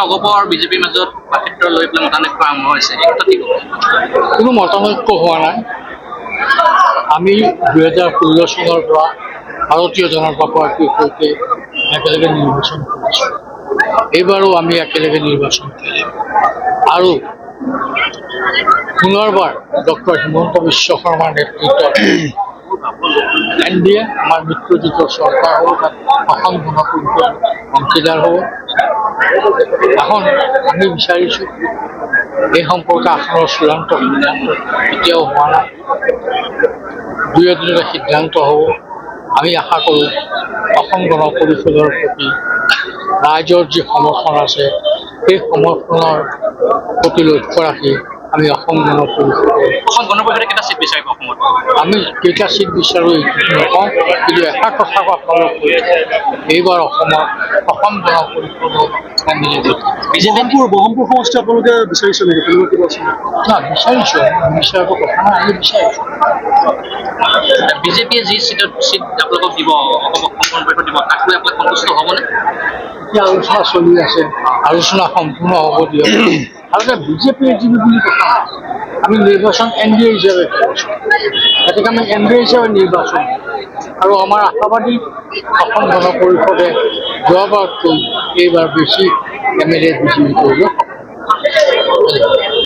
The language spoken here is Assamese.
অগপ আৰু বিজেপিৰ মাজত ক্ষেত্ৰ লৈ পেলাই মতানৈক্য আৰম্ভ হৈছে এই ক্ষেত্ৰত কি ক'ব? কোনো মতানৈক্য হোৱা নাই। আমি 2016 চনৰ পৰা ভাৰতীয় জনতা পাৰ্টিৰ সৈতে একেলগে নিৰ্বাচন কৰিছোঁ। এইবাৰো আমি একেলগে নিৰ্বাচন কৰিম আৰু পুনৰবাৰ ডক্টৰ হিমন্ত বিশ্ব শৰ্মাৰ নেতৃত্বত NDA আমাৰ মিত্ৰজোঁটৰ চৰকাৰ হ'ব, তাত অসম গণ পৰিষদ অংশীদাৰ হ'ব। এখন আমি বিচাৰিছোঁ এই সম্পৰ্কে আসনৰ চূড়ান্ত সিদ্ধান্ত এতিয়াও হোৱা নাই। দুই এদিনতে সিদ্ধান্ত হ'ব। আমি আশা কৰোঁ অসম গণ পৰিষদৰ প্ৰতি ৰাইজৰ যি সমৰ্থন আছে সেই সমৰ্থনৰ প্ৰতি লক্ষ্য ৰাখি আমি অসম গণ পৰিষদে কেইটা চিট বিচাৰিব অসমত? আমি কেইটা চিট বিচাৰোঁ এইটো নকওঁ, কিন্তু এটা কথা আপোনালোক এইবাৰ অসম গণ পৰিষদৰ বহমপুৰ সমষ্টি আপোনালোকে বিচাৰিছে নেকি? তেনেকুৱা কিবা আছে নেকি? না বিচাৰিছোঁ, বিচাৰিব কথা নাই, আমি বিচাৰিছোঁ। বিজেপিয়ে যি চিট আপোনালোকক দিব, অসম গণ পৰিষদ দিব, তাক লৈ আপোনালোক সন্তুষ্ট হ'বনে? এতিয়া আলোচনা চলি আছে, আলোচনা সম্পূৰ্ণ হ'ব দিয়ক। আচলতে বিজেপিয়ে যিটো বুলি কথা নাই, আমি নিৰ্বাচন NDA হিচাপে কৰিছোঁ, গতিকে আমি NDA হিচাপে নিৰ্বাচন আৰু আমাৰ আশাবাদী অসম গণ পৰিষদে যোৱাবাৰতকৈ এইবাৰ বেছি MLA বিজয়ী কৰিব।